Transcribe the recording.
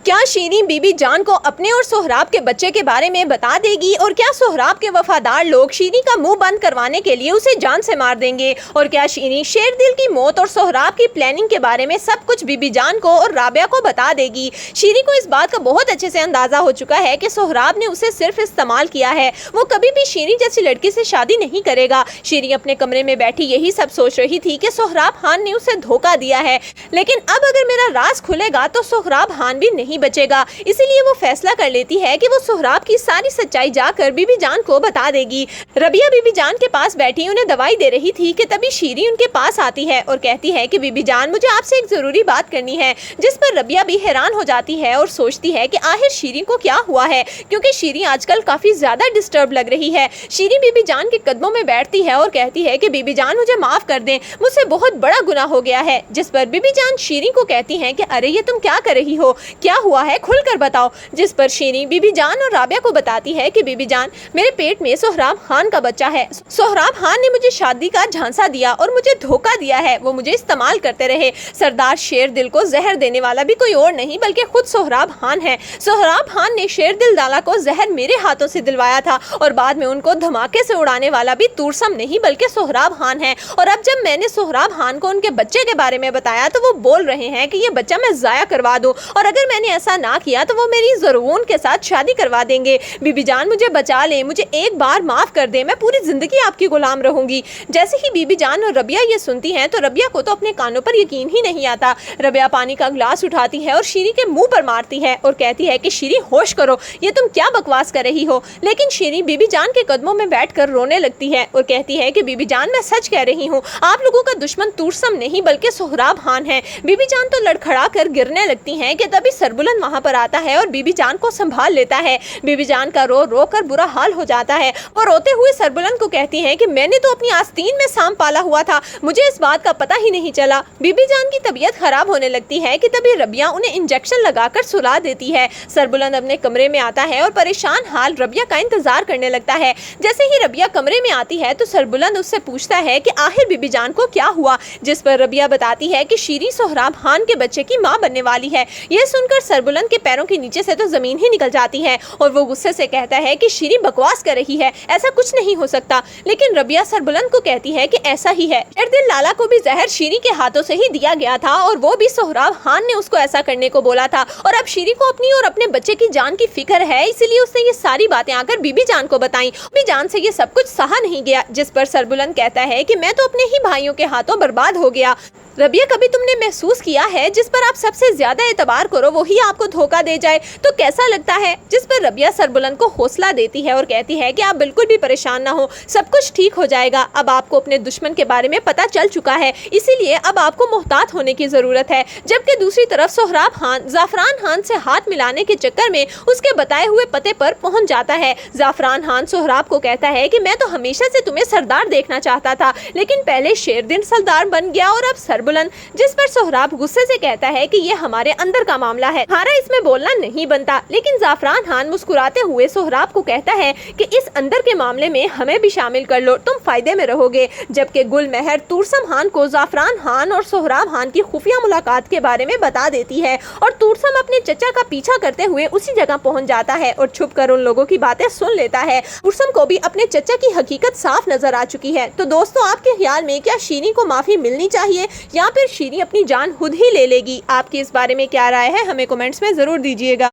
क्या शीरी बीबी जान को अपने और सोहराब के बच्चे के बारे में बता देगी और क्या सोहराब के वफादार लोग शीरी का मुंह बंद करवाने के लिए उसे जान से मार देंगे? और क्या शीरी शेरदिल की मौत और सोहराब की प्लानिंग के बारे में सब कुछ बीबी जान को और राबिया को बता देगी? शीरी को इस बात का बहुत अच्छे से अंदाजा हो चुका है कि सोहराब ने उसे सिर्फ इस्तेमाल किया है, वो कभी भी शीरी जैसी लड़की से शादी नहीं करेगा। शीरी अपने कमरे में बैठी यही सब सोच रही थी कि सोहराब खान ने उसे धोखा दिया है, लेकिन अब अगर मेरा राज खुलेगा तो सोहराब खान भी नहीं बचेगा। इसीलिए वो फैसला कर लेती है कि वो सोहराब की सारी सच्चाई जाकर बीबी जान को बता देगी। रबिया बीबी जान के पास बैठी उन्हें दवाई दे रही थी कि तभी शीरी उनके पास आती है और कहती है कि बीबी जान, मुझे आपसे एक जरूरी बात करनी है। जिस पर रबिया भी हैरान हो जाती है और सोचती है कि आखिर शीरी को क्या हुआ है, क्योंकि शीरी आजकल काफी ज्यादा डिस्टर्ब लग रही है। शीरी बीबी जान के कदमों में बैठती है और कहती है कि बीबी जान, मुझे माफ कर दें, मुझसे बहुत बड़ा गुनाह हो गया है। जिस पर बीबी जान शीरी को कहती है कि अरे ये तुम क्या कर रही हो, क्या हुआ है, खुलकर बताओ। जिस पर शीरी बीबी जान और राबिया को बताती है कि बीबी जान, मेरे पेट में सोहराब खान का बच्चा है। सोहराब खान ने मुझे शादी का झांसा दिया और मुझे धोखा दिया है, वो मुझे इस्तेमाल करते रहे। सरदार शेरदिल को जहर देने वाला भी कोई और नहीं बल्कि खुद सोहराब खान है। सोहराब खान ने शेरदिल दाला को जहर मेरे हाथों से दिलवाया था और बाद में उनको धमाके से उड़ाने वाला भी तूरसम नहीं बल्कि सोहराब खान है। और अब जब मैंने सोहराब खान को उनके बच्चे के बारे में बताया तो वो बोल रहे हैं कि ये बच्चा मैं जाया करवा दूं, और अगर मैंने ऐसा ना किया तो वो मेरी ज़रूर के साथ शादी करवा देंगे। बीबी जान, मुझे बचा ले, मुझे एक बार माफ कर दे, मैं पूरी जिंदगी आपकी गुलाम रहूंगी। जैसे ही बीबी जान और रबिया ये सुनती हैं तो रबिया को तो अपने कानों पर यकीन ही नहीं आता। रबिया पानी का ग्लास उठाती है और शीरी के मुंह पर मारती है और कहती है कि शीरी, होश करो, ये तुम क्या बकवास कर रही हो। लेकिन शीरी बीबी जान के कदमों में बैठकर रोने लगती है और कहती है कि बीबी जान, मैं सच कह रही हूँ, आप लोगों का दुश्मन तूरसम नहीं बल्कि सोहराब खान है। बीबी जान तो लड़खड़ा कर गिरने लगती हैं कि तभी सरबुलंद वहां पर आता है और बीबी जान को संभाल लेता है। बीबी जान का रो रो कर बुरा हाल हो जाता है और रोते हुए सरबुलंद को कहती हैं कि मैंने तो अपनी आस्तीन में सांप पाला हुआ था, मुझे इस बात का पता ही नहीं चला। बीबी जान की तबीयत खराब होने लगती है कि तभी रबिया उन्हें इंजेक्शन लगाकर सुला देती है। सरबुलंद अपने कमरे में आता है और परेशान हाल रबिया का इंतजार करने लगता है। जैसे ही रबिया कमरे में आती है तो सरबुलंद उससे पूछता है कि आखिर बीबी जान को क्या हुआ। जिस पर रबिया बताती है कि शीरी सोहराब खान के बच्चे की माँ बनने वाली है। यह सुनकर सरबुलंद के पैरों के नीचे से तो जमीन ही निकल जाती है और वो गुस्से से कहता है कि शीरी बकवास कर रही है, ऐसा कुछ नहीं हो सकता। लेकिन रबिया सरबुलंद को कहती है कि ऐसा ही है। शेरदिल लाला को भी जहर शीरी के हाथों से ही दिया गया था और वो भी सोहराब खान ने उसको ऐसा करने को बोला था, और अब शीरी को अपनी और अपने बच्चे की जान की फिक्र है, इसीलिए उसने ये सारी बातें आकर बीबी जान को बताई। बीबी जान से ये सब कुछ सहा नहीं गया। जिस पर सरबुलंद कहता है कि मैं तो अपने ही भाइयों के हाथों बर्बाद हो गया। रबिया, कभी तुमने महसूस किया है जिस पर आप सबसे ज्यादा एतबार करो वही आपको धोखा दे जाए तो कैसा लगता है? जिस पर रबिया सरबुलंद को हौसला देती है और कहती है कि आप बिल्कुल भी परेशान ना हो, सब कुछ ठीक हो जाएगा। अब आपको अपने दुश्मन के बारे में पता चल चुका है, इसीलिए अब आपको मोहतात होने की जरूरत है। जबकि दूसरी तरफ सोहराब खान जाफरान खान से हाथ मिलाने के चक्कर में उसके बताए हुए पते पर पहुंच जाता है। जाफरान खान सोहराब को कहता है कि मैं तो हमेशा से तुम्हें सरदार देखना चाहता था, लेकिन पहले शेरदिल सरदार बन गया और अब सरबुलंद। जिस पर सोहराब गुस्से से कहता है कि ये हमारे अंदर का मामला है, हमारा इसमें बोलना नहीं बनता। लेकिन जाफरान खान मुस्कुराते हुए सोहराब को कहता है कि इस अंदर के मामले में हमें भी शामिल कर लो, तुम फायदे में रहोगे। जबकि गुल महर तूरसम खान को जाफरान खान और सोहराब खान की खुफिया मुलाकात के बारे में बता देती है और तूरसम अपने चचा का पीछा करते हुए उसी जगह पहुंच जाता है और छुप कर उन लोगों की बातें सुन लेता है। तूरसम को भी अपने चचा की हकीकत साफ नजर आ चुकी है। तो दोस्तों, आपके ख्याल में क्या शीरी को माफी मिलनी चाहिए या फिर शीरी अपनी जान खुद ही ले लेगी? आपकी इस बारे में क्या राय है, हमें कमेंट्स में जरूर दीजिएगा।